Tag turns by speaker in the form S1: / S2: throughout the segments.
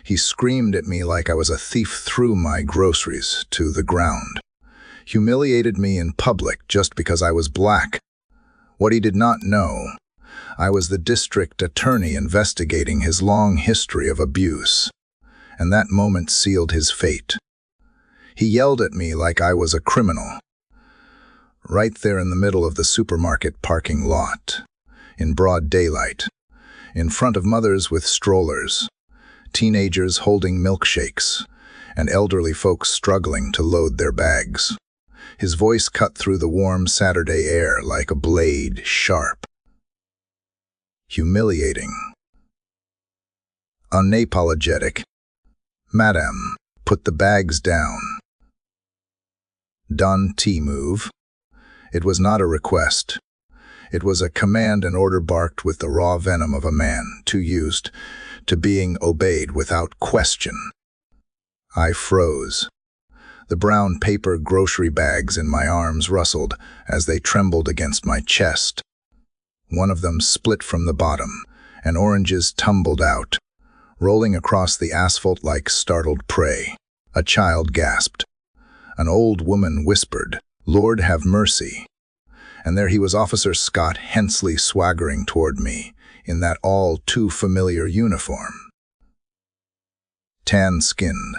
S1: He screamed at me like I was a thief, threw my groceries to the ground, humiliated me in public just because I was black. What he did not know, I was the district attorney investigating his long history of abuse, and that moment sealed his fate. He yelled at me like I was a criminal, right there in the middle of the supermarket parking lot, in broad daylight, in front of mothers with strollers, teenagers holding milkshakes, and elderly folks struggling to load their bags. His voice cut through the warm Saturday air like a blade, sharp, humiliating, unapologetic. "Madam, put the bags down." Done, T-move. It was not a request. It was a command and order barked with the raw venom of a man too used to being obeyed without question. I froze. The brown paper grocery bags in my arms rustled as they trembled against my chest. One of them split from the bottom, and oranges tumbled out, rolling across the asphalt like startled prey. A child gasped. An old woman whispered, "Lord have mercy." And there he was, Officer Scott Hensley, swaggering toward me in that all too familiar uniform. Tan-skinned,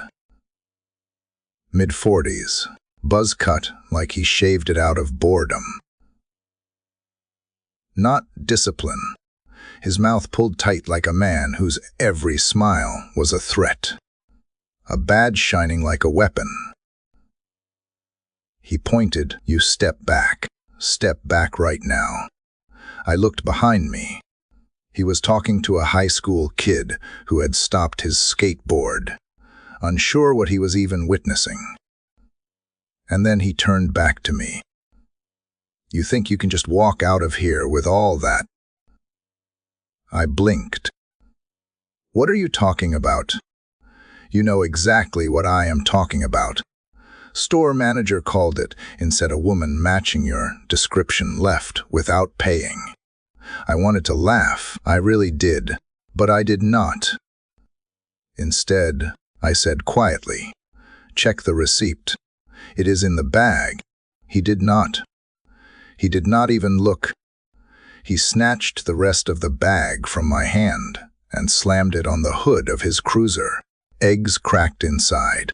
S1: mid-40s, buzz cut like he shaved it out of boredom. Not discipline. His mouth pulled tight like a man whose every smile was a threat. A badge shining like a weapon. He pointed, "You step back. Step back right now." I looked behind me. He was talking to a high school kid who had stopped his skateboard, unsure what he was even witnessing. And then he turned back to me. "You think you can just walk out of here with all that?" I blinked. "What are you talking about?" "You know exactly what I am talking about. Store manager called it," said a woman matching your description, "left without paying." I wanted to laugh, I really did, but I did not. Instead, I said quietly, "Check the receipt. It is in the bag." He did not. He did not even look. He snatched the rest of the bag from my hand and slammed it on the hood of his cruiser. Eggs cracked inside.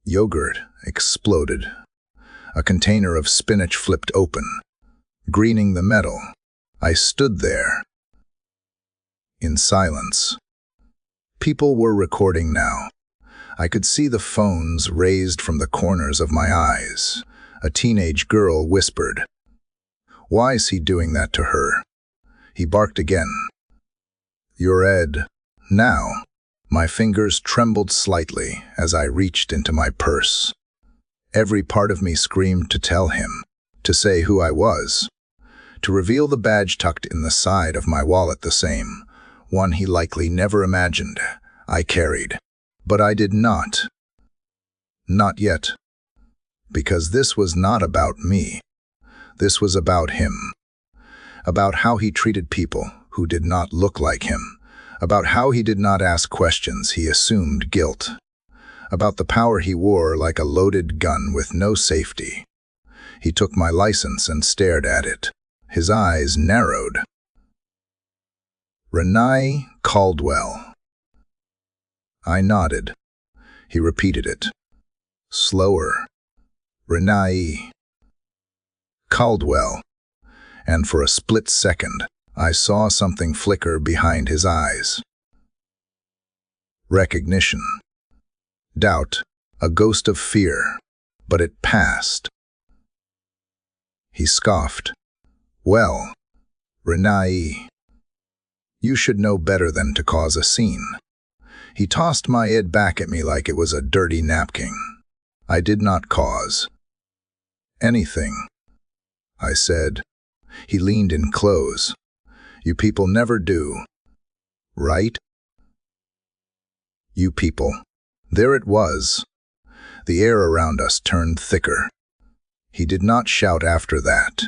S1: Yogurt exploded. A container of spinach flipped open, greening the metal. I stood there, in silence. People were recording now. I could see the phones raised from the corners of my eyes. A teenage girl whispered, "Why is he doing that to her?" He barked again. "You're Ed. Now." My fingers trembled slightly as I reached into my purse. Every part of me screamed to tell him, to say who I was, to reveal the badge tucked in the side of my wallet, the same one he likely never imagined I carried. But I did not. Not yet. Because this was not about me. This was about him. About how he treated people who did not look like him. About how he did not ask questions, he assumed guilt. About the power he wore like a loaded gun with no safety. He took my license and stared at it. His eyes narrowed. "Renai Caldwell." I nodded. He repeated it. Slower. "Renai Caldwell." And for a split second, I saw something flicker behind his eyes. Recognition. Doubt. A ghost of fear. But it passed. He scoffed. "Well, Renai, you should know better than to cause a scene." He tossed my id back at me like it was a dirty napkin. "I did not cause anything," I said. He leaned in close. "You people never do, right? You people." There it was. The air around us turned thicker. He did not shout after that.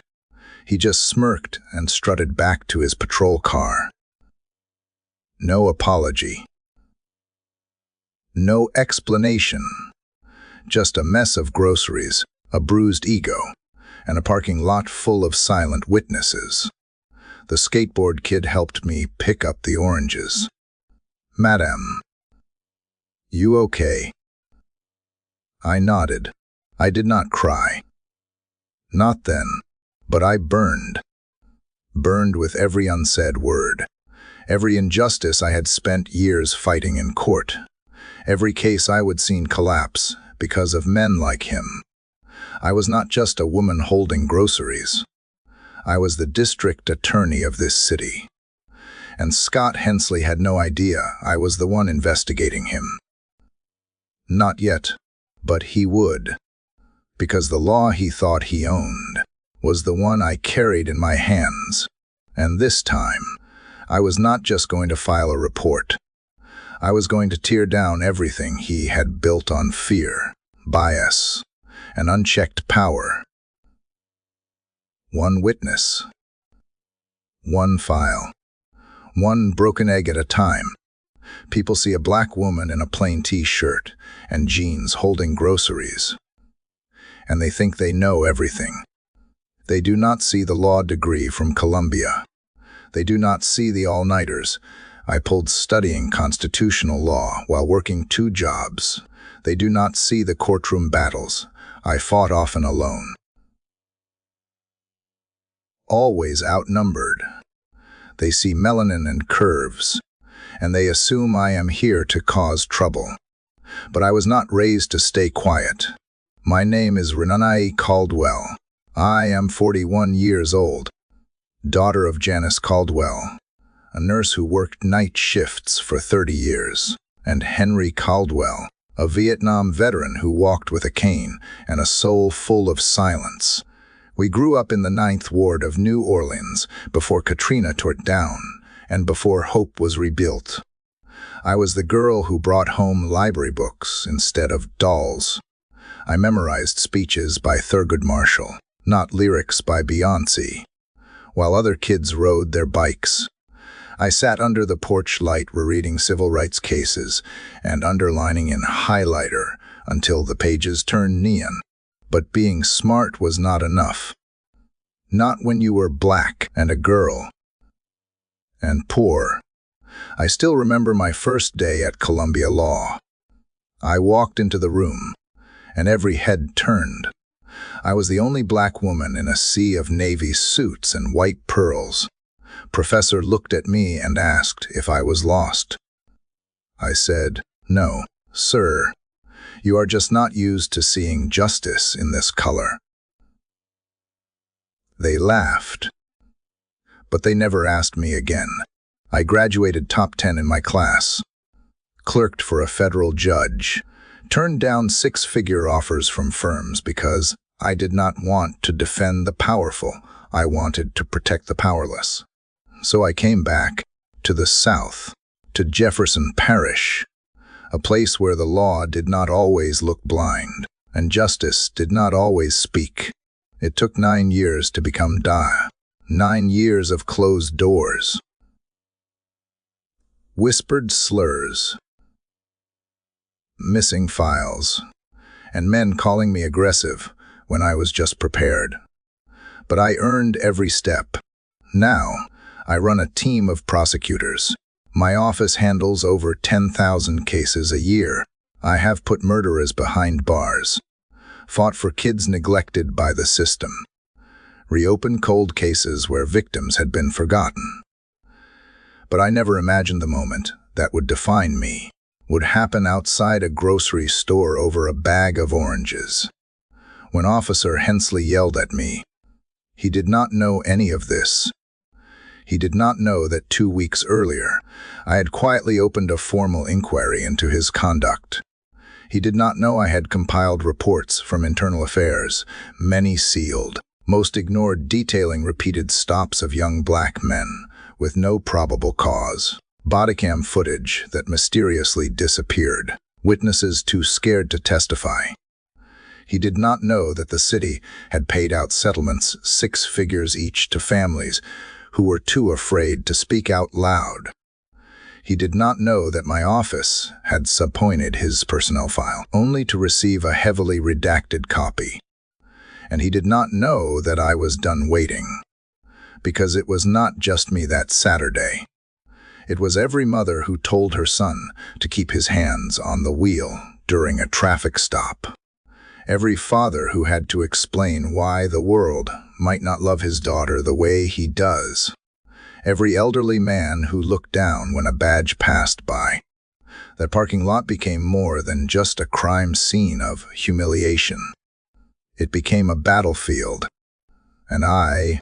S1: He just smirked and strutted back to his patrol car. No apology. No explanation. Just a mess of groceries, a bruised ego, and a parking lot full of silent witnesses. The skateboard kid helped me pick up the oranges. "Madam, you okay?" I nodded. I did not cry. Not then, but I burned. Burned with every unsaid word. Every injustice I had spent years fighting in court. Every case I would seen collapse because of men like him. I was not just a woman holding groceries. I was the district attorney of this city. And Scott Hensley had no idea I was the one investigating him. Not yet, but he would. Because the law he thought he owned was the one I carried in my hands. And this time, I was not just going to file a report. I was going to tear down everything he had built on fear, bias, and unchecked power. One witness. One file. One broken egg at a time. People see a black woman in a plain t-shirt and jeans holding groceries, and they think they know everything. They do not see the law degree from Columbia. They do not see the all-nighters I pulled studying constitutional law while working 2 jobs. They do not see the courtroom battles I fought often alone. Always outnumbered. They see melanin and curves, and they assume I am here to cause trouble. But I was not raised to stay quiet. My name is Renanae Caldwell. I am 41 years old, daughter of Janice Caldwell, a nurse who worked night shifts for 30 years, and Henry Caldwell, a Vietnam veteran who walked with a cane and a soul full of silence. We grew up in the 9th Ward of New Orleans before Katrina tore it down and before hope was rebuilt. I was the girl who brought home library books instead of dolls. I memorized speeches by Thurgood Marshall, not lyrics by Beyoncé, while other kids rode their bikes. I sat under the porch light rereading civil rights cases and underlining in highlighter until the pages turned neon. But being smart was not enough. Not when you were black and a girl. And poor. I still remember my first day at Columbia Law. I walked into the room, and every head turned. I was the only black woman in a sea of navy suits and white pearls. Professor looked at me and asked if I was lost. I said, "No, sir. You are just not used to seeing justice in this color." They laughed. But they never asked me again. I graduated top 10 in my class, clerked for a federal judge, turned down 6-figure offers from firms because I did not want to defend the powerful. I wanted to protect the powerless. So I came back to the South, to Jefferson Parish, a place where the law did not always look blind, and justice did not always speak. It took 9 years to become DA, 9 years of closed doors. Whispered slurs, missing files, and men calling me aggressive when I was just prepared. But I earned every step. Now, I run a team of prosecutors. My office handles over 10,000 cases a year. I have put murderers behind bars, fought for kids neglected by the system, reopened cold cases where victims had been forgotten. But I never imagined the moment that would define me would happen outside a grocery store over a bag of oranges. When Officer Hensley yelled at me, he did not know any of this. He did not know that 2 weeks earlier, I had quietly opened a formal inquiry into his conduct. He did not know I had compiled reports from Internal Affairs, many sealed, most ignored, detailing repeated stops of young black men with no probable cause, bodycam footage that mysteriously disappeared, witnesses too scared to testify. He did not know that the city had paid out settlements 6 figures each to families who were too afraid to speak out loud. He did not know that my office had subpoenaed his personnel file, only to receive a heavily redacted copy. And he did not know that I was done waiting, because it was not just me that Saturday. It was every mother who told her son to keep his hands on the wheel during a traffic stop. Every father who had to explain why the world might not love his daughter the way he does. Every elderly man who looked down when a badge passed by. That parking lot became more than just a crime scene of humiliation. It became a battlefield. And I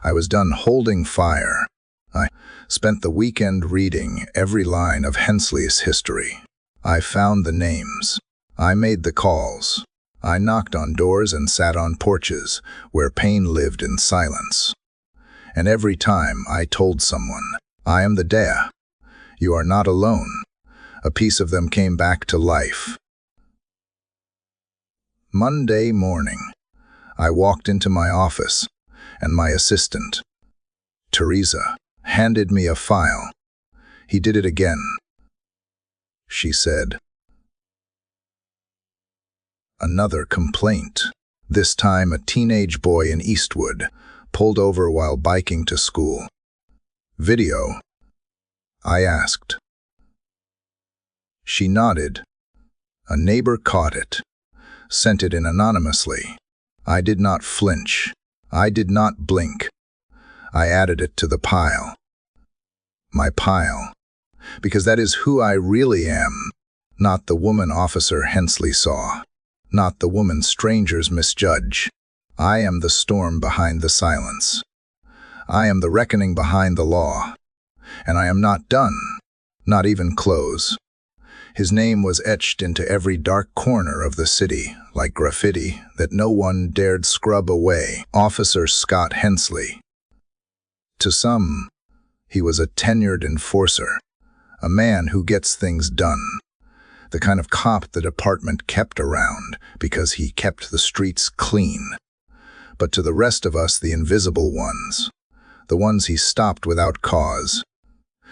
S1: was done holding fire. I spent the weekend reading every line of Hensley's history. I found the names. I made the calls. I knocked on doors and sat on porches where pain lived in silence. And every time I told someone, I am the Dea. You are not alone. A piece of them came back to life. Monday morning, I walked into my office, and my assistant, Teresa, handed me a file. He did it again. She said, another complaint. This time a teenage boy in Eastwood pulled over while biking to school. Video? I asked. She nodded. A neighbor caught it, sent it in anonymously. I did not flinch. I did not blink. I added it to the pile. My pile. Because that is who I really am, not the woman Officer Hensley saw, not the woman strangers misjudge. I am the storm behind the silence. I am the reckoning behind the law. And I am not done, not even close. His name was etched into every dark corner of the city, like graffiti that no one dared scrub away. Officer Scott Hensley. To some, he was a tenured enforcer, a man who gets things done, the kind of cop the department kept around because he kept the streets clean. But to the rest of us, the invisible ones, the ones he stopped without cause,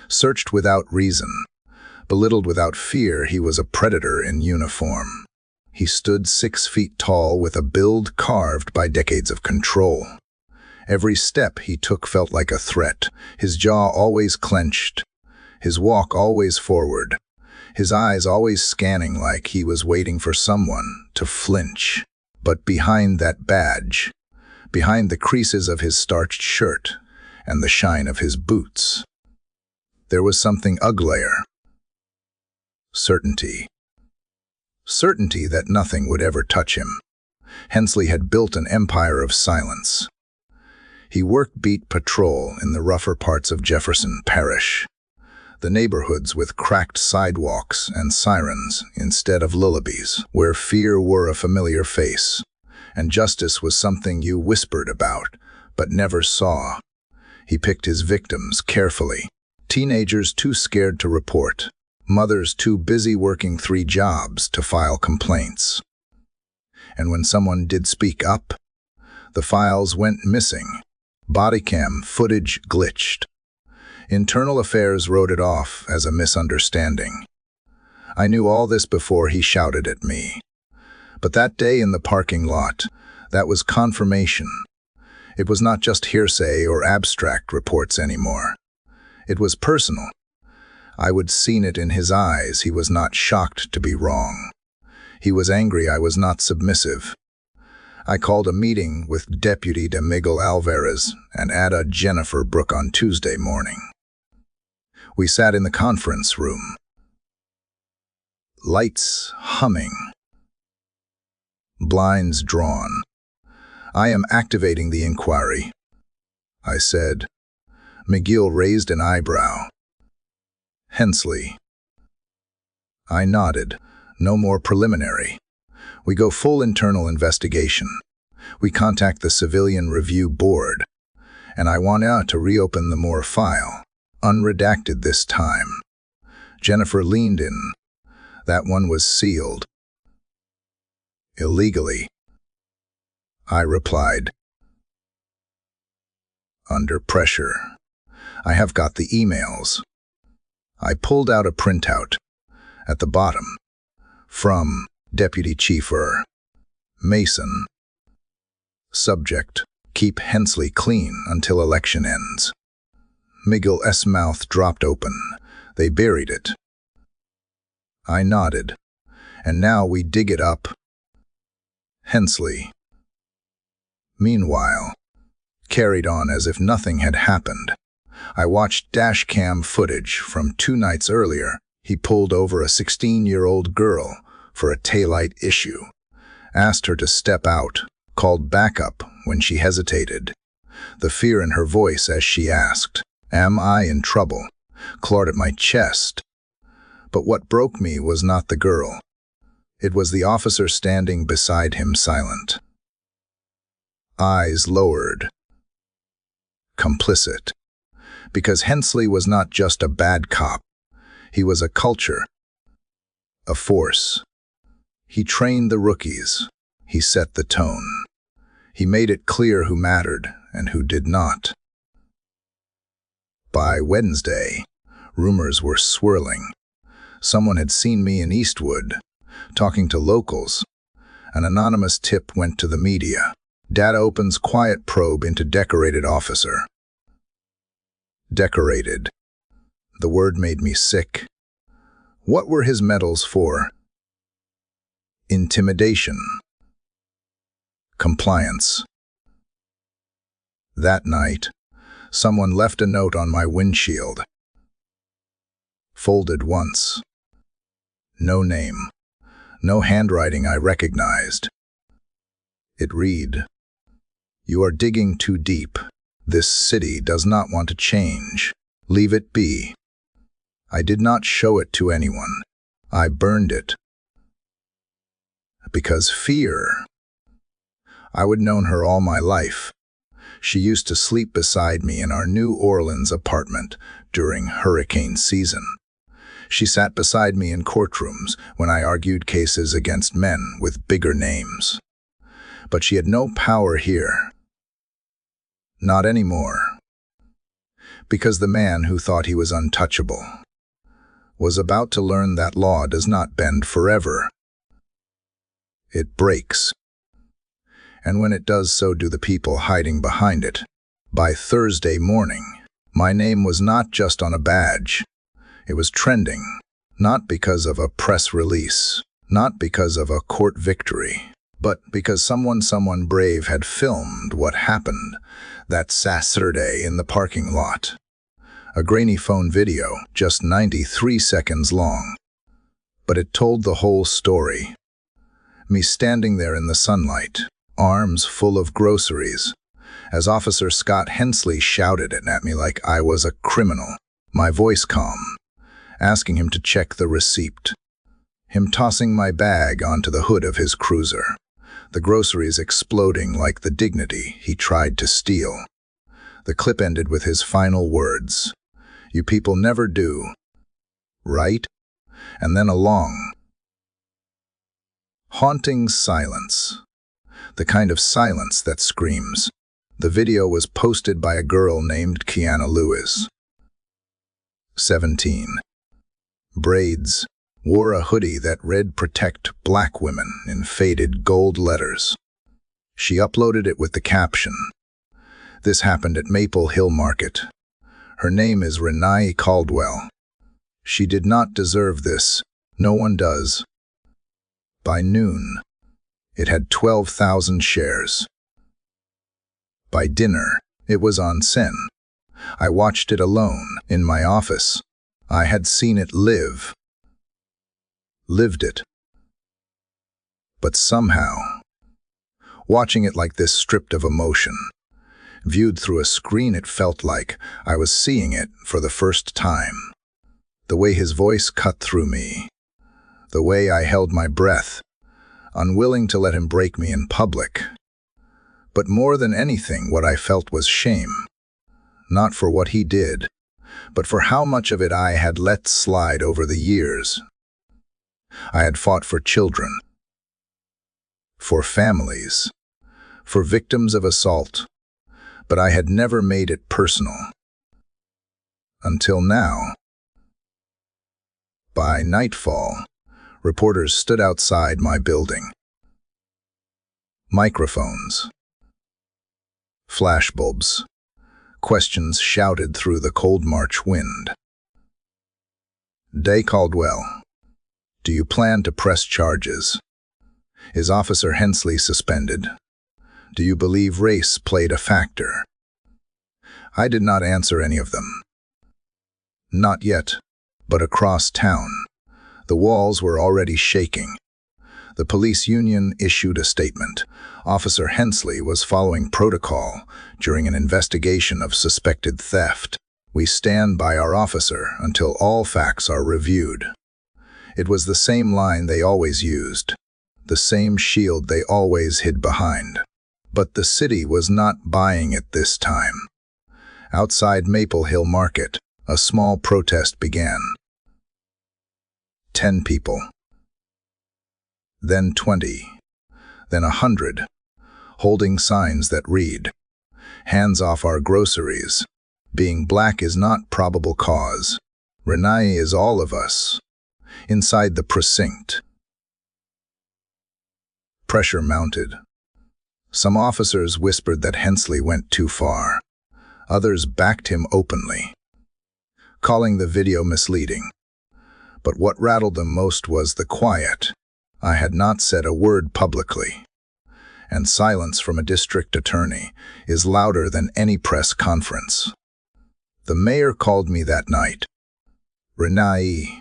S1: searched without reason, belittled without fear, he was a predator in uniform. He stood 6 feet tall with a build carved by decades of control. Every step he took felt like a threat, his jaw always clenched, his walk always forward, his eyes always scanning like he was waiting for someone to flinch. But behind that badge, behind the creases of his starched shirt and the shine of his boots, there was something uglier. Certainty. Certainty that nothing would ever touch him. Hensley had built an empire of silence. He worked beat patrol in the rougher parts of Jefferson Parish, the neighborhoods with cracked sidewalks and sirens instead of lullabies, where fear wore a familiar face, and justice was something you whispered about, but never saw. He picked his victims carefully. Teenagers too scared to report, mothers too busy working 3 jobs to file complaints. And when someone did speak up, the files went missing. Body cam footage glitched. Internal Affairs wrote it off as a misunderstanding. I knew all this before he shouted at me. But that day in the parking lot, that was confirmation. It was not just hearsay or abstract reports anymore. It was personal. I would seen it in his eyes. He was not shocked to be wrong. He was angry I was not submissive. I called a meeting with Deputy de Miguel Alvarez and Ada Jennifer Brooke on Tuesday morning. We sat in the conference room. Lights humming. Blinds drawn. I am activating the inquiry, I said. Miguel raised an eyebrow. Hensley. I nodded. No more preliminary. We go full internal investigation. We contact the Civilian Review Board, and I want to reopen the Moore file, unredacted this time. Jennifer leaned in. That one was sealed. Illegally. I replied. Under pressure. I have got the emails. I pulled out a printout. At the bottom, from Deputy Chief Mason. Subject, keep Hensley clean until election ends. Miguel's mouth dropped open. They buried it. I nodded. And now we dig it up. Hensley, meanwhile, carried on as if nothing had happened. I watched dashcam footage from 2 nights earlier. He pulled over a 16-year-old girl for a taillight issue, asked her to step out, called backup when she hesitated. The fear in her voice as she asked, "Am I in trouble?" clawed at my chest. But what broke me was not the girl. It was the officer standing beside him, silent. Eyes lowered. Complicit. Because Hensley was not just a bad cop. He was a culture. A force. He trained the rookies. He set the tone. He made it clear who mattered and who did not. By Wednesday, rumors were swirling. Someone had seen me in Eastwood, talking to locals. An anonymous tip went to the media. Data opens quiet probe into decorated officer. Decorated. The word made me sick. What were his medals for? Intimidation. Compliance. That night, someone left a note on my windshield. Folded once. No name. No handwriting I recognized. It read, "You are digging too deep. This city does not want to change. Leave it be." I did not show it to anyone. I burned it. Because fear. I would known her all my life. She used to sleep beside me in our New Orleans apartment during hurricane season. She sat beside me in courtrooms when I argued cases against men with bigger names. But she had no power here. Not anymore. Because the man who thought he was untouchable was about to learn that law does not bend forever. It breaks. And when it does, so do the people hiding behind it. By Thursday morning, my name was not just on a badge. It was trending, not because of a press release, not because of a court victory, but because someone brave had filmed what happened that Saturday in the parking lot. A grainy phone video, just 93 seconds long. But it told the whole story. Me standing there in the sunlight, arms full of groceries, as Officer Scott Hensley shouted it at me like I was a criminal, my voice calm, asking him to check the receipt. Him tossing my bag onto the hood of his cruiser, the groceries exploding like the dignity he tried to steal. The clip ended with his final words, "You people never do, right?" And then a long, haunting silence. The kind of silence that screams. The video was posted by a girl named Kiana Lewis. 17. Braids. Wore a hoodie that read "Protect Black Women" in faded gold letters. She uploaded it with the caption, "This happened at Maple Hill Market. Her name is Renee Caldwell. She did not deserve this. No one does." By noon, it had 12,000 shares. By dinner, it was on Sen. I watched it alone, in my office. I had seen it live. Lived it. But somehow, watching it like this stripped of emotion, viewed through a screen, it felt like I was seeing it for the first time. The way his voice cut through me, the way I held my breath, unwilling to let him break me in public. But more than anything, what I felt was shame. Not for what he did, but for how much of it I had let slide over the years. I had fought for children, for families, for victims of assault, but I had never made it personal. Until now. By nightfall, reporters stood outside my building. Microphones. Flashbulbs. Questions shouted through the cold March wind. Day Caldwell. Do you plan to press charges? Is Officer Hensley suspended? Do you believe race played a factor? I did not answer any of them. Not yet, but across town, the walls were already shaking. The police union issued a statement. Officer Hensley was following protocol during an investigation of suspected theft. We stand by our officer until all facts are reviewed. It was the same line they always used, the same shield they always hid behind. But the city was not buying it this time. Outside Maple Hill Market, a small protest began. 10 people. Then 20. Then 100, holding signs that read, "Hands off our groceries. Being black is not probable cause. Renai is all of us." Inside the precinct, pressure mounted. Some officers whispered that Hensley went too far. Others backed him openly, calling the video misleading. But what rattled them most was the quiet. I had not said a word publicly, and silence from a district attorney is louder than any press conference. The mayor called me that night. "Renai,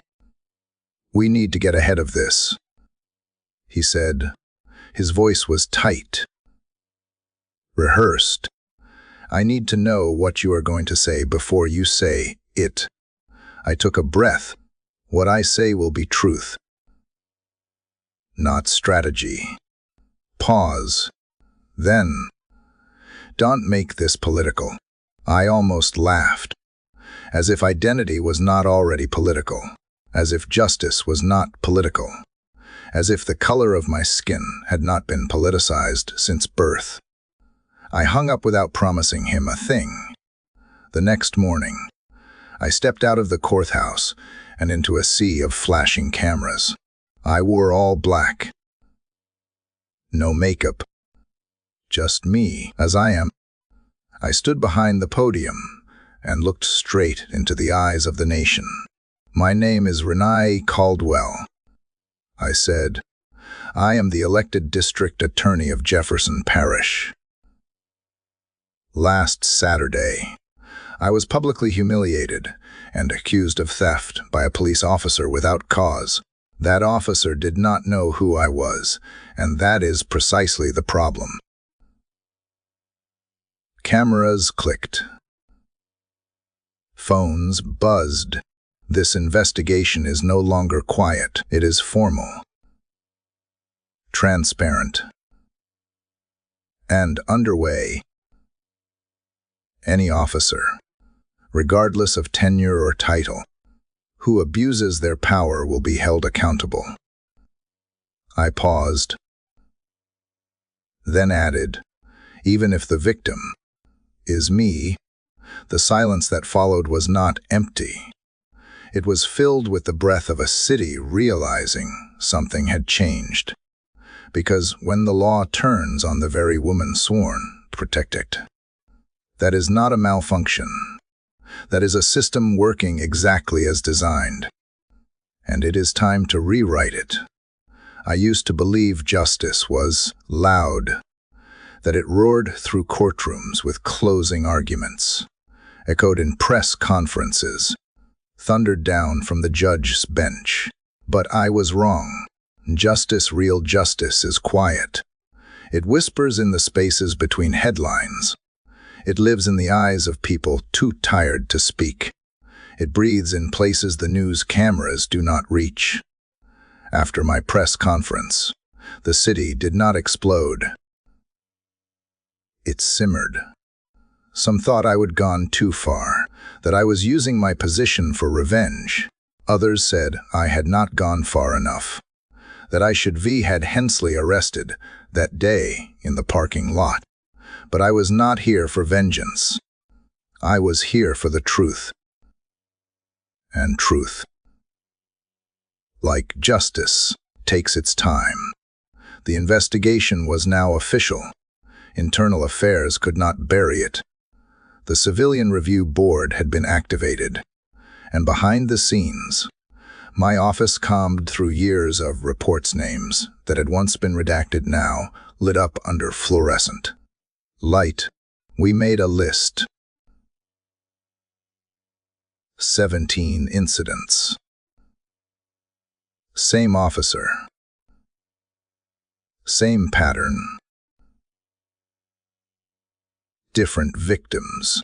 S1: we need to get ahead of this," he said. His voice was tight, rehearsed. "I need to know what you are going to say before you say it." I took a breath. What I say will be truth, not strategy. Pause. Then, "Don't make this political." I almost laughed, as if identity was not already political, as if justice was not political, as if the color of my skin had not been politicized since birth. I hung up without promising him a thing. The next morning, I stepped out of the courthouse and into a sea of flashing cameras. I wore all black. No makeup. Just me, as I am. I stood behind the podium and looked straight into the eyes of the nation. "My name is Renai Caldwell," I said. "I am the elected district attorney of Jefferson Parish." Last Saturday, I was publicly humiliated and accused of theft by a police officer without cause. That officer did not know who I was, and that is precisely the problem. Cameras clicked. Phones buzzed. This investigation is no longer quiet. It is formal, transparent, and underway. Any officer, regardless of tenure or title, who abuses their power will be held accountable. I paused, then added, "Even if the victim is me." The silence that followed was not empty. It was filled with the breath of a city realizing something had changed. Because when the law turns on the very woman sworn to protect it, that is not a malfunction. That is a system working exactly as designed. And it is time to rewrite it. I used to believe justice was loud, that it roared through courtrooms with closing arguments, echoed in press conferences, thundered down from the judge's bench. But I was wrong. Justice, real justice, is quiet. It whispers in the spaces between headlines. It lives in the eyes of people too tired to speak. It breathes in places the news cameras do not reach. After my press conference, the city did not explode. It simmered. Some thought I had gone too far, that I was using my position for revenge. Others said I had not gone far enough, that I should had Hensley arrested that day in the parking lot. But I was not here for vengeance. I was here for the truth. And truth like justice, takes its time. The investigation was now official. Internal Affairs could not bury it. The Civilian Review Board had been activated, and behind the scenes, my office combed through years of reports names that had once been redacted now lit up under fluorescent light. We made a list. 17 incidents. Same officer. Same pattern. Different victims.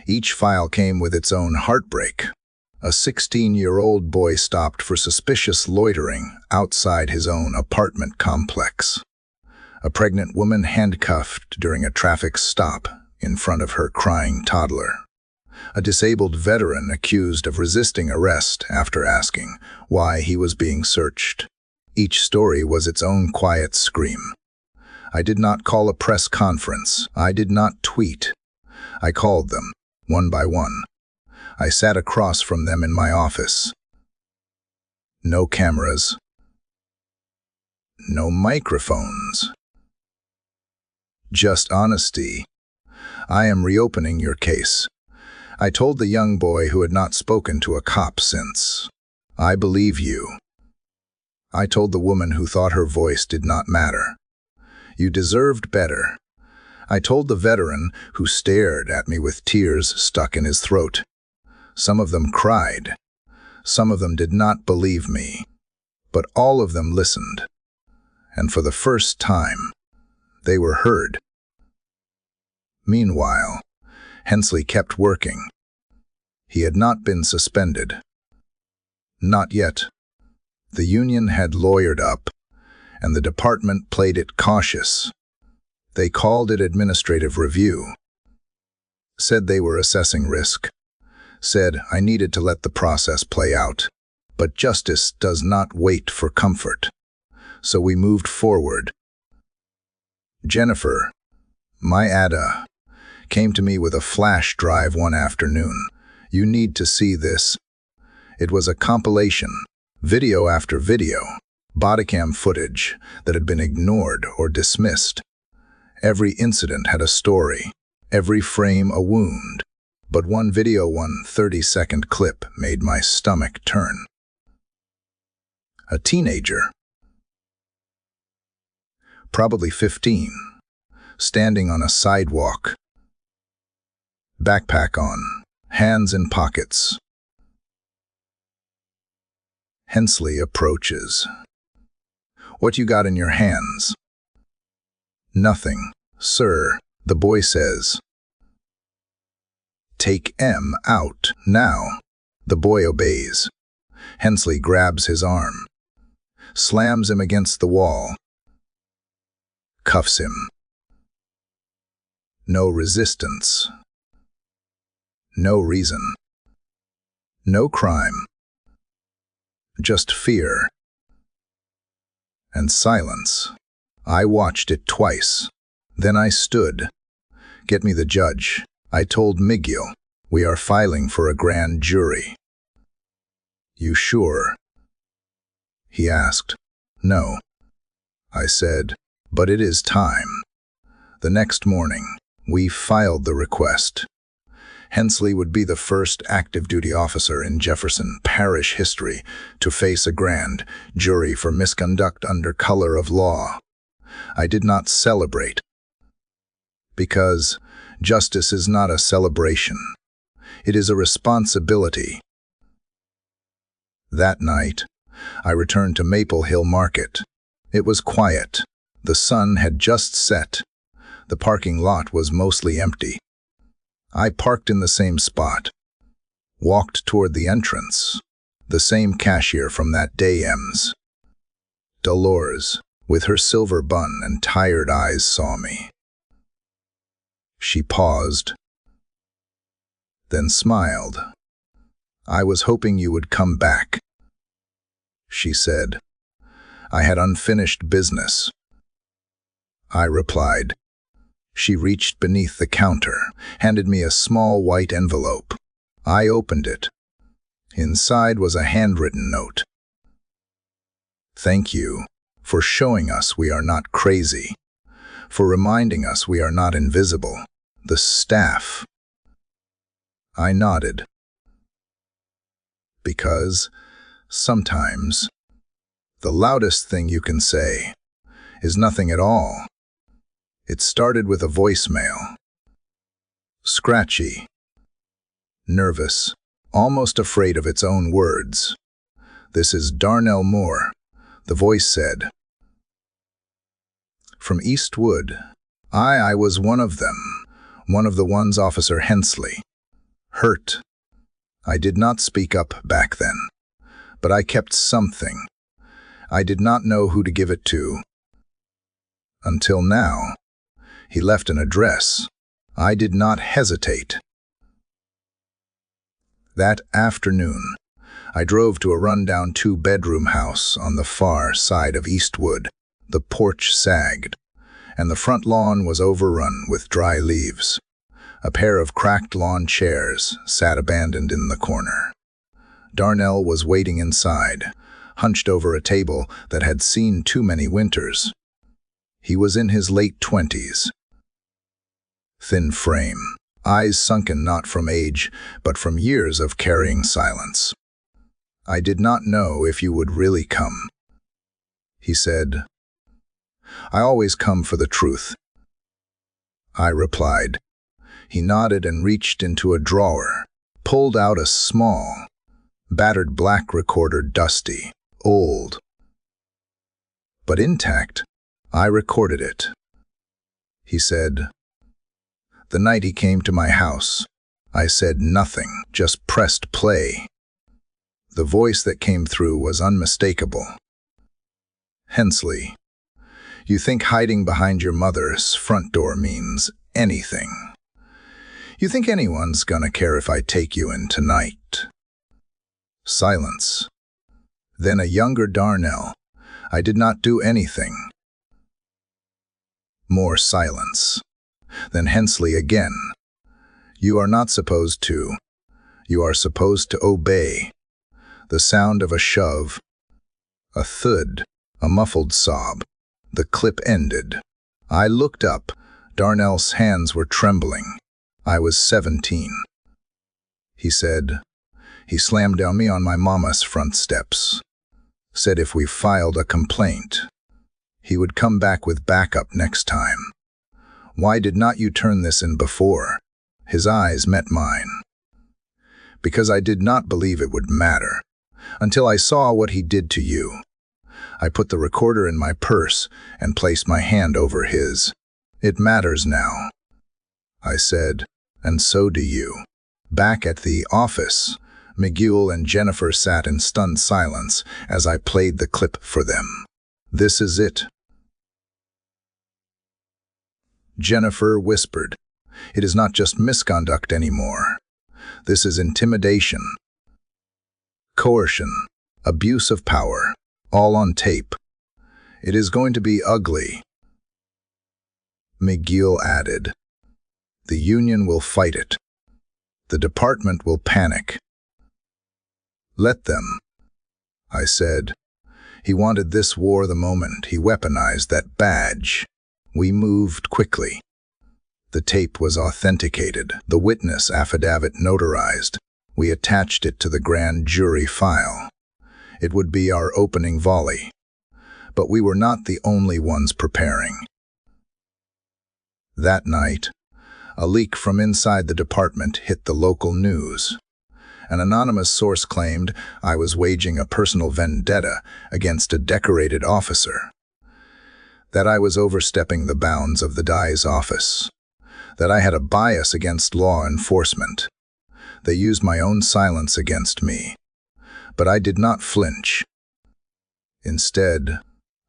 S1: Each file came with its own heartbreak. A 16-year-old boy stopped for suspicious loitering outside his own apartment complex. A pregnant woman handcuffed during a traffic stop in front of her crying toddler. A disabled veteran accused of resisting arrest after asking why he was being searched. Each story was its own quiet scream. I did not call a press conference. I did not tweet. I called them, one by one. I sat across from them in my office. No cameras. No microphones. Just honesty. I am reopening your case. I told the young boy who had not spoken to a cop since. I believe you. I told the woman who thought her voice did not matter. You deserved better. I told the veteran who stared at me with tears stuck in his throat. Some of them cried. Some of them did not believe me. But all of them listened. And for the first time, they were heard. Meanwhile, Hensley kept working. He had not been suspended. Not yet. The union had lawyered up, and the department played it cautious. They called it administrative review. Said they were assessing risk. Said I needed to let the process play out. But justice does not wait for comfort. So we moved forward. Jennifer, my Ada, came to me with a flash drive one afternoon. You need to see this. It was a compilation, video after video, bodycam footage that had been ignored or dismissed. Every incident had a story, every frame a wound. But one video, one 30-second clip made my stomach turn. A teenager, probably 15, standing on a sidewalk, backpack on, hands in pockets. Hensley approaches. What you got in your hands? Nothing, sir, the boy says. Take M out, now. The boy obeys. Hensley grabs his arm, slams him against the wall, cuffs him. No resistance. No reason. No crime. Just fear. And silence. I watched it twice. Then I stood. Get me the judge. I told Miguel, we are filing for a grand jury. You sure? He asked. No. I said, but it is time. The next morning, we filed the request. Hensley would be the first active duty officer in Jefferson Parish history to face a grand jury for misconduct under color of law. I did not celebrate, because justice is not a celebration. It is a responsibility. That night, I returned to Maple Hill Market. It was quiet. The sun had just set. The parking lot was mostly empty. I parked in the same spot, walked toward the entrance. The same cashier from that day M's. Dolores, with her silver bun and tired eyes, saw me. She paused, then smiled. I was hoping you would come back, she said. I had unfinished business. I replied. She reached beneath the counter, handed me a small white envelope. I opened it. Inside was a handwritten note. Thank you for showing us we are not crazy, for reminding us we are not invisible. The staff. I nodded. Because sometimes the loudest thing you can say is nothing at all. It started with a voicemail. Scratchy, nervous, almost afraid of its own words. "This is Darnell Moore," the voice said. "From Eastwood. I was one of them, one of the ones Officer Hensley. Hurt. I did not speak up back then, but I kept something. I did not know who to give it to. Until now." He left an address. I did not hesitate. That afternoon, I drove to a rundown 2-bedroom house on the far side of Eastwood. The porch sagged, and the front lawn was overrun with dry leaves. A pair of cracked lawn chairs sat abandoned in the corner. Darnell was waiting inside, hunched over a table that had seen too many winters. He was in his late 20s. Thin frame, eyes sunken not from age, but from years of carrying silence. "I did not know if you would really come," he said. "I always come for the truth," I replied. He nodded and reached into a drawer, pulled out a small, battered black recorder, dusty, old, but intact. I recorded it. He said, "The night he came to my house, I said nothing, just pressed play." The voice that came through was unmistakable. "Hensley, you think hiding behind your mother's front door means anything? You think anyone's gonna care if I take you in tonight?" Silence. Then a younger Darnell. "I did not do anything." More silence. Then Hensley again. "You are not supposed to. You are supposed to obey." The sound of a shove, a thud, a muffled sob. The clip ended. I looked up. Darnell's hands were trembling. I was 17. He said, he slammed down me on my mama's front steps. Said if we filed a complaint, he would come back with backup next time. "Why did not you turn this in before?" His eyes met mine. "Because I did not believe it would matter, until I saw what he did to you." I put the recorder in my purse and placed my hand over his. "It matters now," I said, "and so do you." Back at the office, McGill and Jennifer sat in stunned silence as I played the clip for them. "This is it," Jennifer whispered. "It is not just misconduct anymore. This is intimidation, coercion, abuse of power, all on tape. It is going to be ugly." McGill added, "The union will fight it. The department will panic." "Let them," I said. He wanted this war the moment he weaponized that badge. We moved quickly. The tape was authenticated, the witness affidavit notarized. We attached it to the grand jury file. It would be our opening volley. But we were not the only ones preparing. That night, a leak from inside the department hit the local news. An anonymous source claimed I was waging a personal vendetta against a decorated officer, that I was overstepping the bounds of the DI's office, that I had a bias against law enforcement. They used my own silence against me, but I did not flinch. Instead,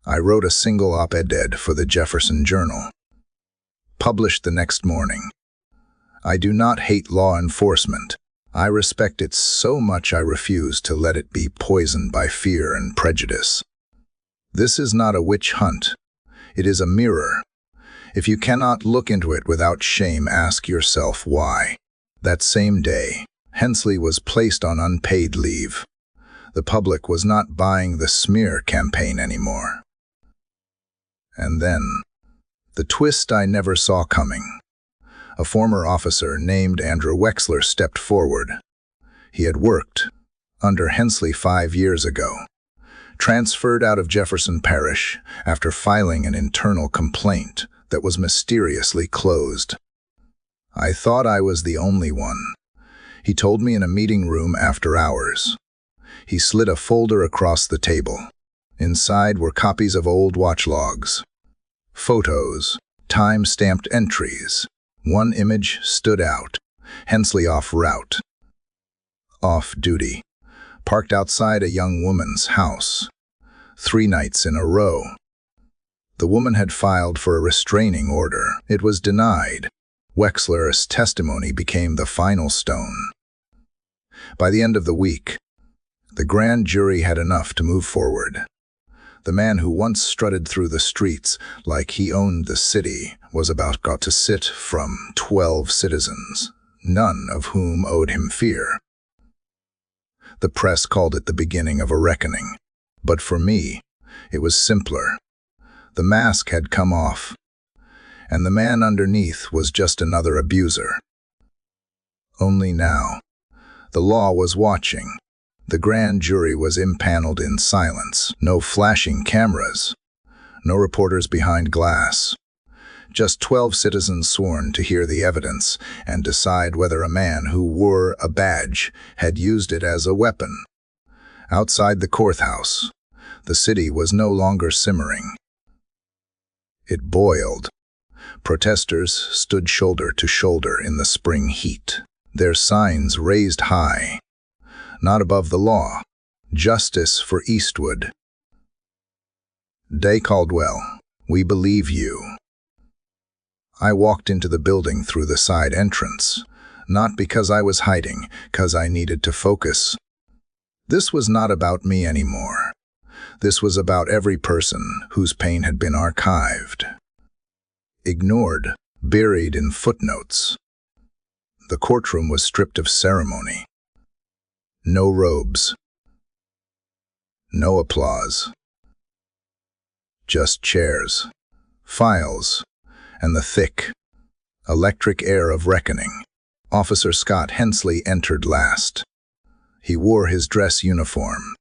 S1: I wrote a single op-ed for the Jefferson Journal, published the next morning. "I do not hate law enforcement. I respect it so much I refuse to let it be poisoned by fear and prejudice. This is not a witch hunt. It is a mirror. If you cannot look into it without shame, ask yourself why." That same day, Hensley was placed on unpaid leave. The public was not buying the smear campaign anymore. And then, the twist I never saw coming. A former officer named Andrew Wexler stepped forward. He had worked under Hensley 5 years ago, transferred out of Jefferson Parish after filing an internal complaint that was mysteriously closed. I thought I was the only one. He told me in a meeting room after hours. He slid a folder across the table. Inside were copies of old watch logs, photos, time-stamped entries. One image stood out. Hensley off route. Off duty. Parked outside a young woman's house. 3 nights in a row. The woman had filed for a restraining order. It was denied. Wexler's testimony became the final stone. By the end of the week, the grand jury had enough to move forward. The man who once strutted through the streets like he owned the city was about to sit from 12 citizens, none of whom owed him fear. The press called it the beginning of a reckoning, but for me, it was simpler. The mask had come off, and the man underneath was just another abuser. Only now, the law was watching. The grand jury was impaneled in silence. No flashing cameras, no reporters behind glass. Just 12 citizens sworn to hear the evidence and decide whether a man who wore a badge had used it as a weapon. Outside the courthouse, the city was no longer simmering. It boiled. Protesters stood shoulder to shoulder in the spring heat, their signs raised high. Not above the law. Justice for Eastwood. Day Caldwell, we believe you. I walked into the building through the side entrance, not because I was hiding, because I needed to focus. This was not about me anymore. This was about every person whose pain had been archived, ignored, buried in footnotes. The courtroom was stripped of ceremony. No robes. No applause. Just chairs, files, and the thick, electric air of reckoning. Officer Scott Hensley entered last. He wore his dress uniform,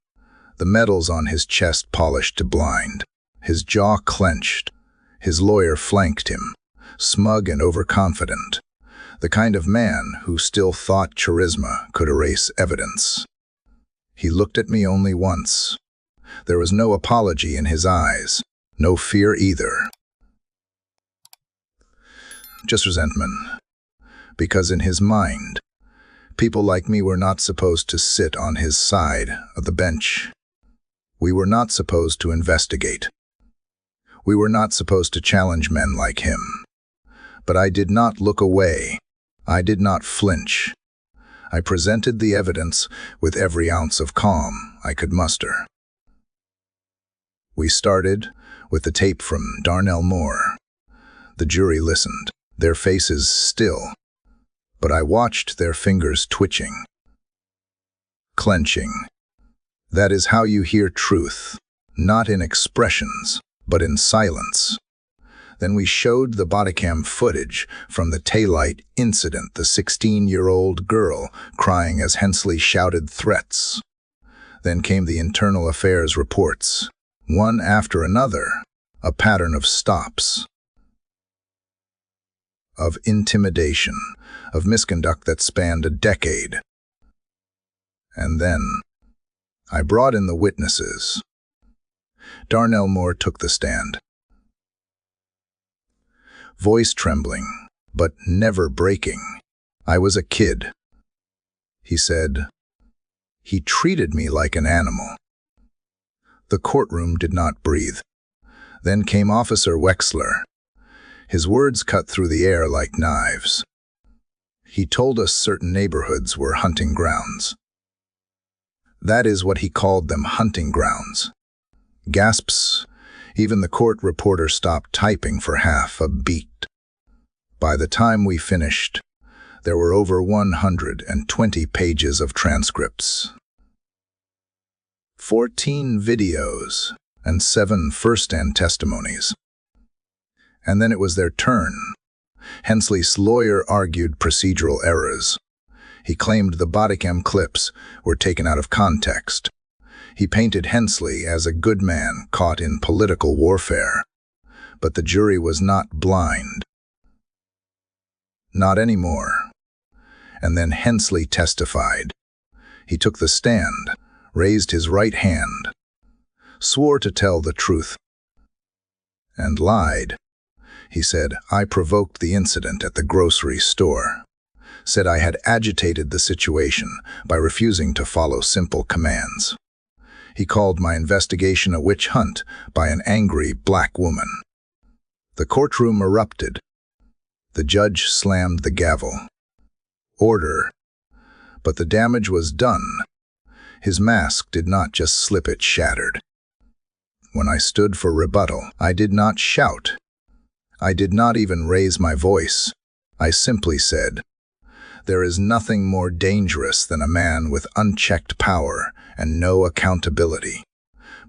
S1: the medals on his chest polished to blind, his jaw clenched. His lawyer flanked him, smug and overconfident. The kind of man who still thought charisma could erase evidence. He looked at me only once. There was no apology in his eyes, no fear either. Just resentment. Because in his mind, people like me were not supposed to sit on his side of the bench. We were not supposed to investigate. We were not supposed to challenge men like him. But I did not look away. I did not flinch. I presented the evidence with every ounce of calm I could muster. We started with the tape from Darnell Moore. The jury listened, their faces still, but I watched their fingers twitching, clenching. That is how you hear truth, not in expressions, but in silence. Then we showed the bodycam footage from the taillight incident, the 16-year-old girl crying as Hensley shouted threats. Then came the internal affairs reports, one after another, a pattern of stops, of intimidation, of misconduct that spanned a decade. And then, I brought in the witnesses. Darnell Moore took the stand. Voice trembling, but never breaking. I was a kid. He said, he treated me like an animal. The courtroom did not breathe. Then came Officer Wexler. His words cut through the air like knives. He told us certain neighborhoods were hunting grounds. That is what he called them, hunting grounds. Gasps. Even the court reporter stopped typing for half a beat. By the time we finished, there were over 120 pages of transcripts. 14 videos, and 7 first-hand testimonies. And then it was their turn. Hensley's lawyer argued procedural errors. He claimed the bodycam clips were taken out of context. He painted Hensley as a good man caught in political warfare. But the jury was not blind. Not anymore. And then Hensley testified. He took the stand, raised his right hand, swore to tell the truth, and lied. He said, "I provoked the incident at the grocery store," said I had agitated the situation by refusing to follow simple commands. He called my investigation a witch hunt by an angry black woman. The courtroom erupted. The judge slammed the gavel. Order. But the damage was done. His mask did not just slip, it shattered. When I stood for rebuttal, I did not shout. I did not even raise my voice. I simply said, "There is nothing more dangerous than a man with unchecked power and no accountability.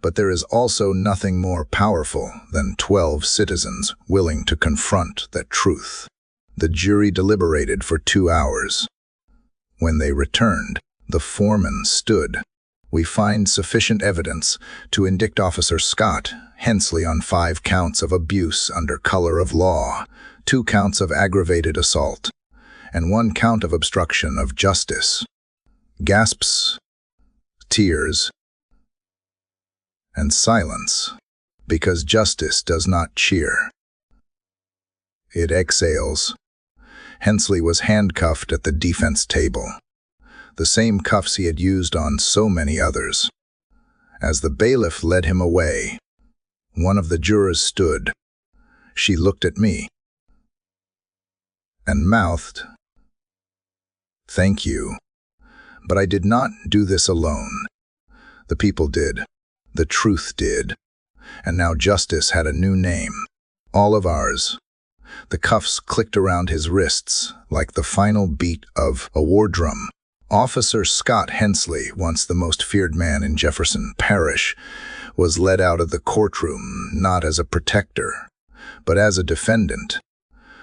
S1: But there is also nothing more powerful than 12 citizens willing to confront the truth." The jury deliberated for 2 hours. When they returned, the foreman stood. "We find sufficient evidence to indict Officer Scott Hensley on 5 counts of abuse under color of law, 2 counts of aggravated assault, and 1 count of obstruction of justice." Gasps, tears, and silence, because justice does not cheer. It exhales. Hensley was handcuffed at the defense table, the same cuffs he had used on so many others. As the bailiff led him away, one of the jurors stood. She looked at me and mouthed, "Thank you. But I did not do this alone. The people did. The truth did. And now justice had a new name. All of ours." The cuffs clicked around his wrists like the final beat of a war drum. Officer Scott Hensley, once the most feared man in Jefferson Parish, was led out of the courtroom not as a protector, but as a defendant.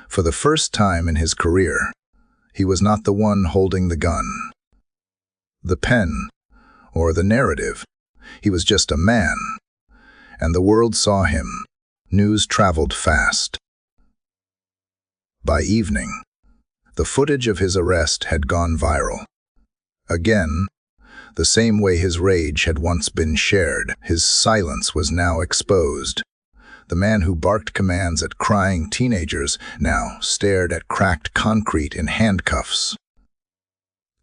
S1: For the first time in his career, he was not the one holding the gun, the pen, or the narrative. He was just a man. And the world saw him. News traveled fast. By evening, the footage of his arrest had gone viral. Again, the same way his rage had once been shared, his silence was now exposed. The man who barked commands at crying teenagers now stared at cracked concrete in handcuffs.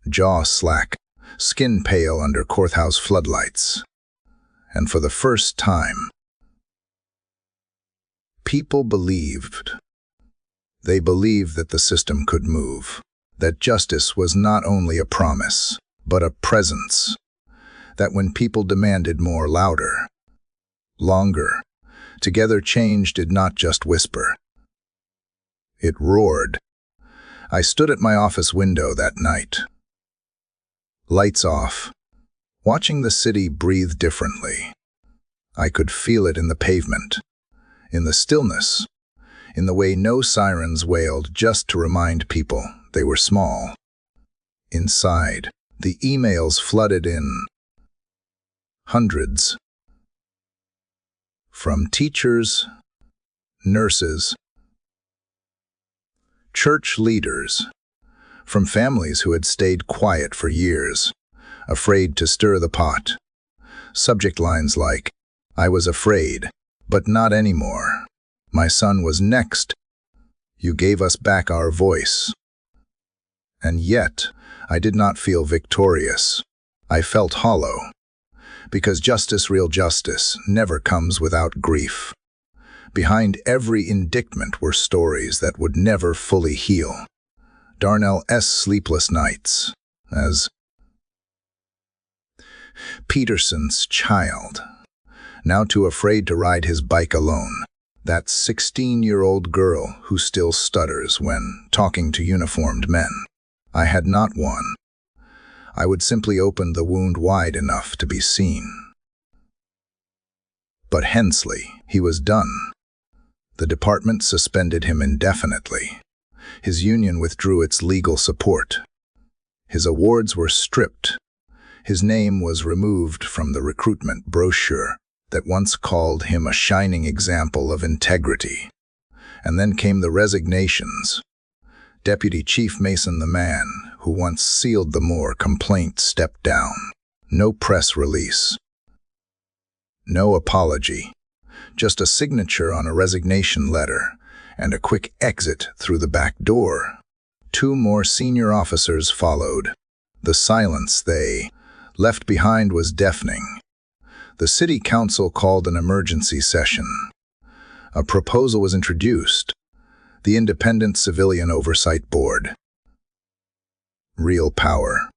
S1: Jaw slack, skin pale under courthouse floodlights. And for the first time, people believed. They believed that the system could move, that justice was not only a promise, but a presence, that when people demanded more louder, longer, together change did not just whisper. It roared. I stood at my office window that night, lights off, watching the city breathe differently. I could feel it in the pavement, in the stillness, in the way no sirens wailed just to remind people they were small. Inside, the emails flooded in. Hundreds. From teachers, nurses, church leaders, from families who had stayed quiet for years, afraid to stir the pot. Subject lines like, "I was afraid, but not anymore. My son was next. You gave us back our voice." And yet, I did not feel victorious. I felt hollow. Because justice, real justice, never comes without grief. Behind every indictment were stories that would never fully heal. Darnell's sleepless nights, as Peterson's child, now too afraid to ride his bike alone. That 16-year-old girl who still stutters when talking to uniformed men. I had not one. I would simply open the wound wide enough to be seen. But Hensley, he was done. The department suspended him indefinitely. His union withdrew its legal support. His awards were stripped. His name was removed from the recruitment brochure that once called him a shining example of integrity. And then came the resignations. Deputy Chief Mason, the man who once sealed the Moore complaint, stepped down. No press release. No apology. Just a signature on a resignation letter and a quick exit through the back door. 2 more senior officers followed. The silence they left behind was deafening. The city council called an emergency session. A proposal was introduced. The Independent Civilian Oversight Board. Real power.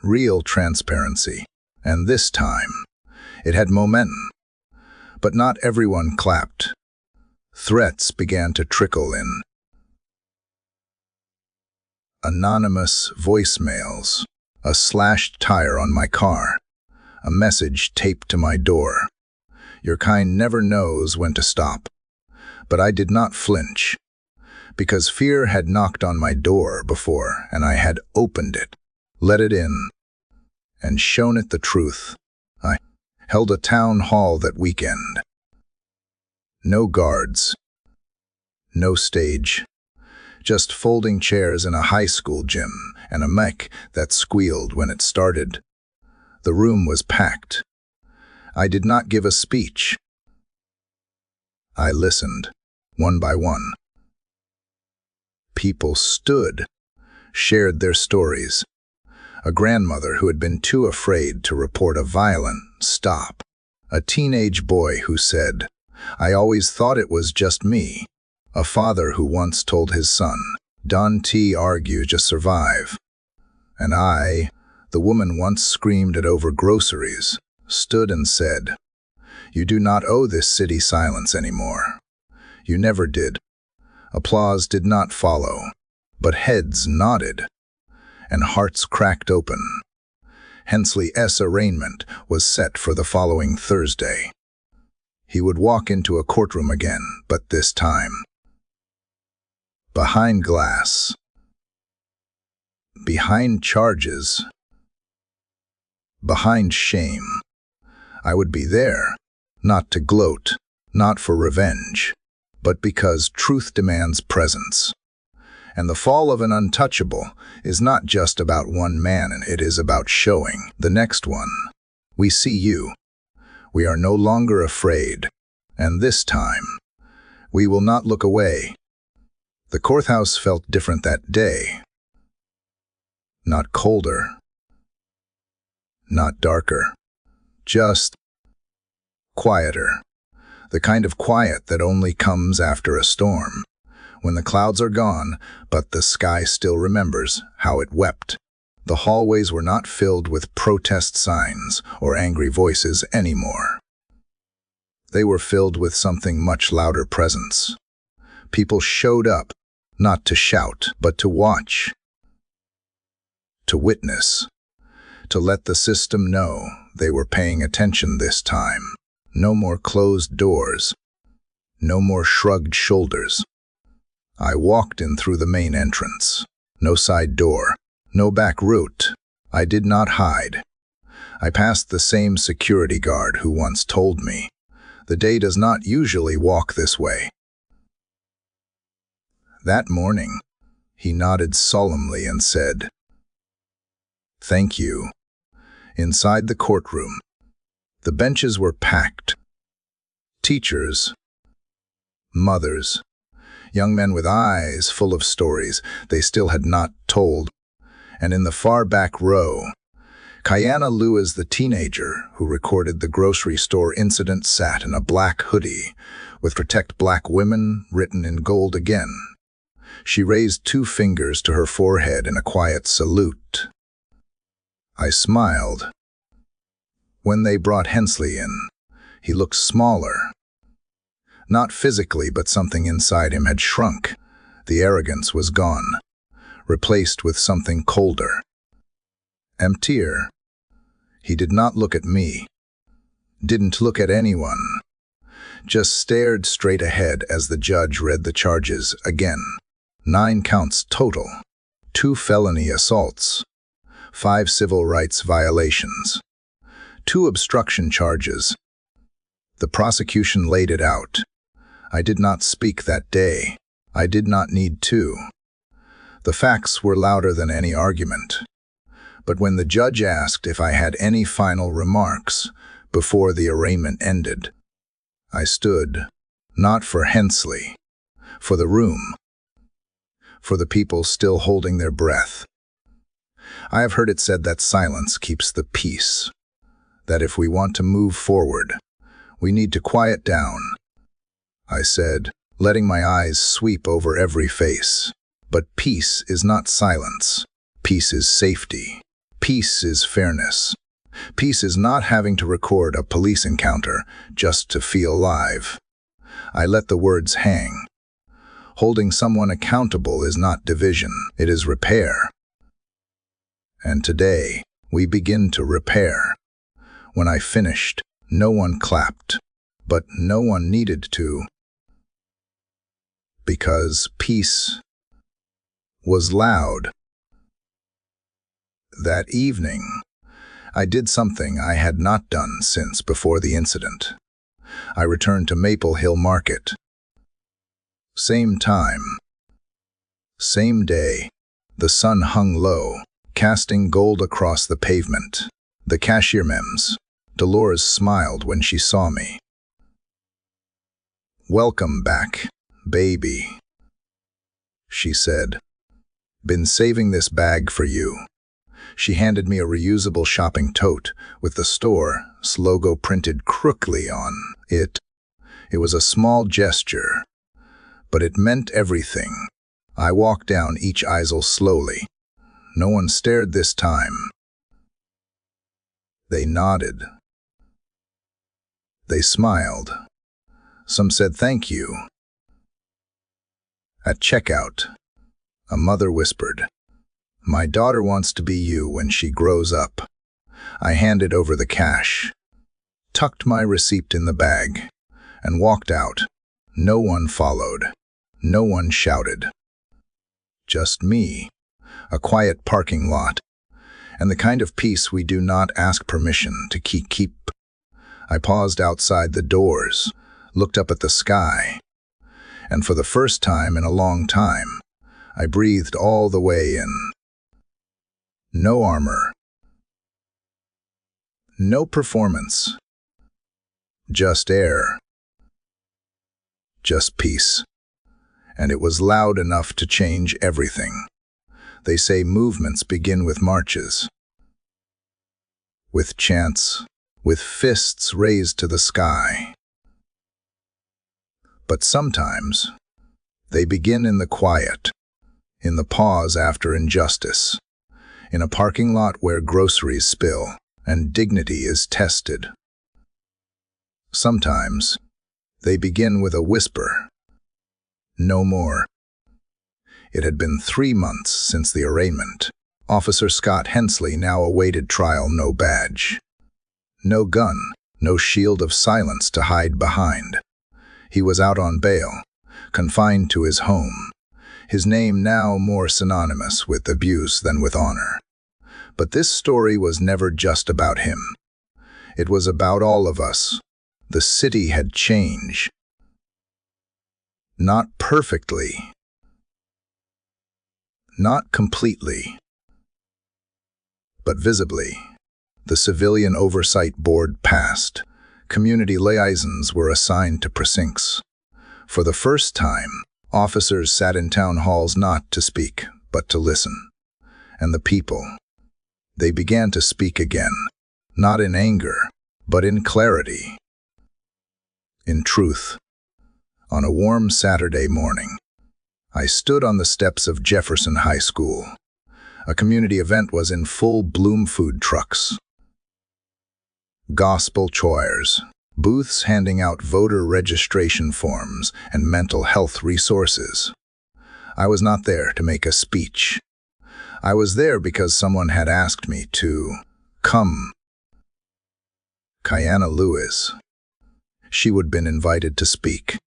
S1: Real transparency. And this time, it had momentum. But not everyone clapped. Threats began to trickle in. Anonymous voicemails, a slashed tire on my car, a message taped to my door. Your kind never knows when to stop. But I did not flinch, because fear had knocked on my door before, and I had opened it, let it in, and shown it the truth. I held a town hall that weekend. No guards, no stage, just folding chairs in a high school gym and a mech that squealed when it started. The room was packed. I did not give a speech. I listened, one by one. People stood, shared their stories. A grandmother who had been too afraid to report a violent stop. A teenage boy who said, "I always thought it was just me." A father who once told his son, "Don't argue, just survive." And I, the woman once screamed at over groceries, stood and said, "You do not owe this city silence anymore. You never did." Applause did not follow, but heads nodded, and hearts cracked open. Hensley's arraignment was set for the following Thursday. He would walk into a courtroom again, but this time behind glass, behind charges, behind shame. I would be there, not to gloat, not for revenge, but because truth demands presence. And the fall of an untouchable is not just about one man, and it is about showing the next one. We see you. We are no longer afraid. And this time, we will not look away. The courthouse felt different that day. Not colder. Not darker. Just quieter. The kind of quiet that only comes after a storm, when the clouds are gone, but the sky still remembers how it wept. The hallways were not filled with protest signs or angry voices anymore. They were filled with something much louder presence. People showed up, not to shout, but to watch, to witness, to let the system know they were paying attention this time. No more closed doors, no more shrugged shoulders. I walked in through the main entrance. No side door, no back route. I did not hide. I passed the same security guard who once told me, "The day does not usually walk this way." That morning, he nodded solemnly and said, "Thank you." Inside the courtroom, the benches were packed. Teachers, mothers, young men with eyes full of stories they still had not told. And in the far back row, Kiana Lewis, the teenager who recorded the grocery store incident, sat in a black hoodie with "Protect Black Women" written in gold again. She raised 2 fingers to her forehead in a quiet salute. I smiled. When they brought Hensley in, he looked smaller. Not physically, but something inside him had shrunk. The arrogance was gone, replaced with something colder, emptier. He did not look at me. didn't look at anyone, just stared straight ahead as the judge read the charges again. 9 counts total, 2 felony assaults, 5 civil rights violations, 2 obstruction charges. The prosecution laid it out. I did not speak that day. I did not need to. The facts were louder than any argument. But when the judge asked if I had any final remarks before the arraignment ended, I stood, not for Hensley, for the room, for the people still holding their breath. I have heard it said that silence keeps the peace, that if we want to move forward, we need to quiet down. I said, letting my eyes sweep over every face. But peace is not silence. Peace is safety. Peace is fairness. Peace is not having to record a police encounter just to feel alive. I let the words hang. Holding someone accountable is not division, it is repair. And today, we begin to repair. When I finished, no one clapped, but no one needed to. Because peace was loud. That evening, I did something I had not done since before the incident. I returned to Maple Hill Market. Same time, same day, the sun hung low, casting gold across the pavement. The cashier mems. Dolores smiled when she saw me. "Welcome back, baby," she said. "Been saving this bag for you." She handed me a reusable shopping tote with the store's logo printed crookedly on it. It was a small gesture, but it meant everything. I walked down each aisle slowly. No one stared this time. They nodded. They smiled. Some said thank you. At checkout, a mother whispered, "My daughter wants to be you when she grows up." I handed over the cash, tucked my receipt in the bag, and walked out. No one followed. No one shouted. Just me, a quiet parking lot, and the kind of peace we do not ask permission to keep. I paused outside the doors, looked up at the sky, and for the first time in a long time, I breathed all the way in. No armor. No performance. Just air. Just peace. And it was loud enough to change everything. They say movements begin with marches, with chants, with fists raised to the sky. But sometimes, they begin in the quiet, in the pause after injustice, in a parking lot where groceries spill and dignity is tested. Sometimes, they begin with a whisper. No more. It had been 3 months since the arraignment. Officer Scott Hensley now awaited trial, no badge. No gun, no shield of silence to hide behind. He was out on bail, confined to his home, his name now more synonymous with abuse than with honor. But this story was never just about him. It was about all of us. The city had changed. Not perfectly. Not completely. But visibly. The Civilian Oversight Board passed. Community liaisons were assigned to precincts. For the first time, officers sat in town halls not to speak, but to listen. And the people, they began to speak again, not in anger, but in clarity. In truth, on a warm Saturday morning, I stood on the steps of Jefferson High School. A community event was in full bloom, food trucks, gospel choirs, booths handing out voter registration forms and mental health resources. I was not there to make a speech. I was there because someone had asked me to come. Kiana Lewis. She would been invited to speak.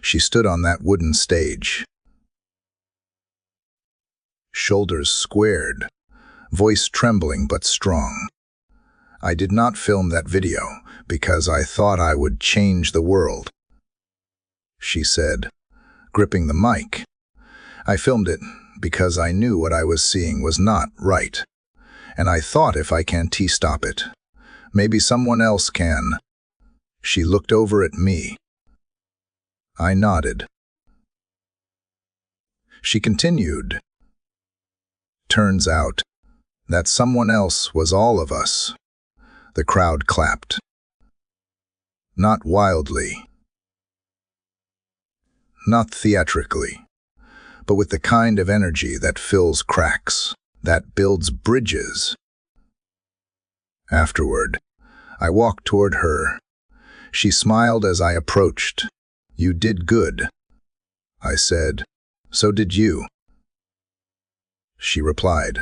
S1: She stood on that wooden stage. Shoulders squared, voice trembling but strong. I did not film that video because I thought I would change the world, she said, gripping the mic. I filmed it because I knew what I was seeing was not right, and I thought if I can't stop it, maybe someone else can. She looked over at me. I nodded. She continued. Turns out that someone else was all of us. The crowd clapped. Not wildly, not theatrically, but with the kind of energy that fills cracks, that builds bridges. Afterward, I walked toward her. She smiled as I approached. You did good, I said. So did you. She replied.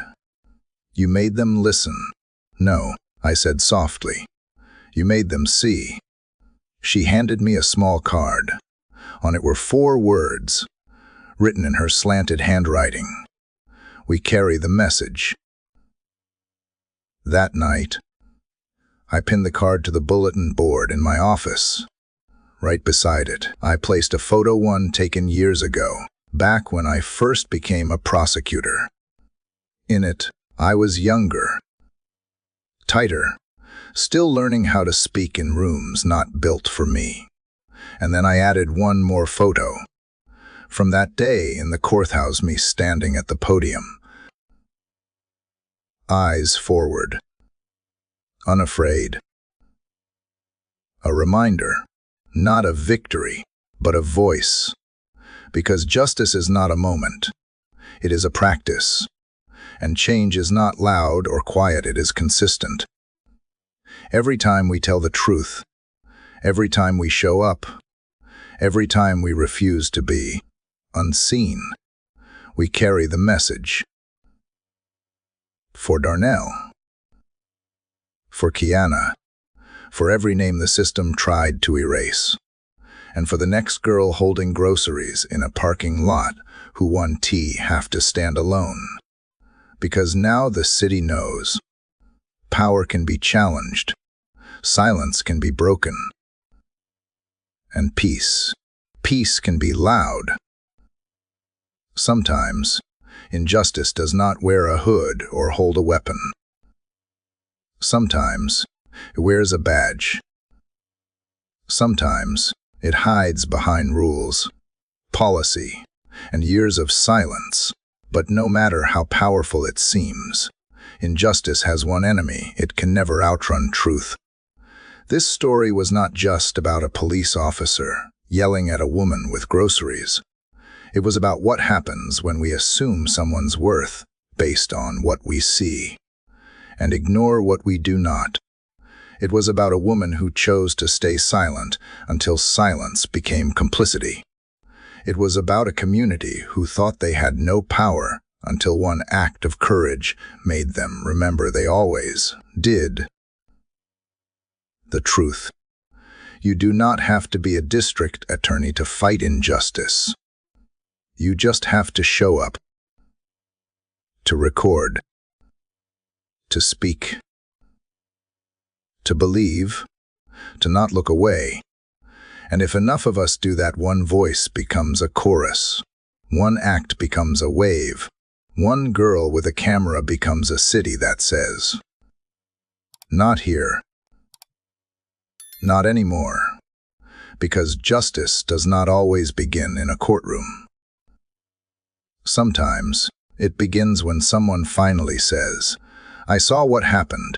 S1: You made them listen. No, I said softly. You made them see. She handed me a small card. On it were 4 words, written in her slanted handwriting. We carry the message. That night, I pinned the card to the bulletin board in my office. Right beside it, I placed a photo one taken years ago, back when I first became a prosecutor. In it, I was younger, tighter, still learning how to speak in rooms not built for me. And then I added one more photo. From that day in the courthouse, me standing at the podium. Eyes forward. Unafraid. A reminder, not of victory, but of voice. Because justice is not a moment. It is a practice. And change is not loud or quiet, it is consistent. Every time we tell the truth, every time we show up, every time we refuse to be unseen, we carry the message. For Darnell, for Kiana, for every name the system tried to erase, and for the next girl holding groceries in a parking lot who one have to stand alone. Because now the city knows. Power can be challenged. Silence can be broken. And peace can be loud. Sometimes, injustice does not wear a hood or hold a weapon. Sometimes, it wears a badge. Sometimes, it hides behind rules, policy, and years of silence. But no matter how powerful it seems, injustice has one enemy: it can never outrun truth. This story was not just about a police officer yelling at a woman with groceries. It was about what happens when we assume someone's worth based on what we see and ignore what we do not. It was about a woman who chose to stay silent until silence became complicity. It was about a community who thought they had no power until one act of courage made them remember they always did. The truth. You do not have to be a district attorney to fight injustice. You just have to show up, to record, to speak, to believe, to not look away. And if enough of us do that, one voice becomes a chorus. One act becomes a wave. One girl with a camera becomes a city that says, not here. Not anymore. Because justice does not always begin in a courtroom. Sometimes, it begins when someone finally says, I saw what happened,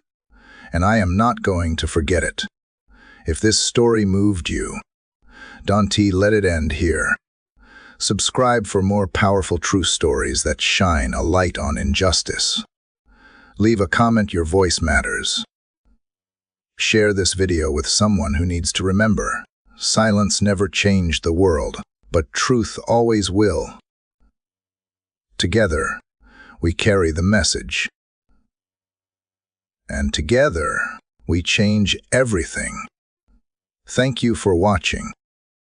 S1: and I am not going to forget it. If this story moved you, don't let it end here. Subscribe for more powerful true stories that shine a light on injustice. Leave a comment, your voice matters. Share this video with someone who needs to remember. Silence never changed the world, but truth always will. Together, we carry the message. And together, We change everything. Thank you for watching.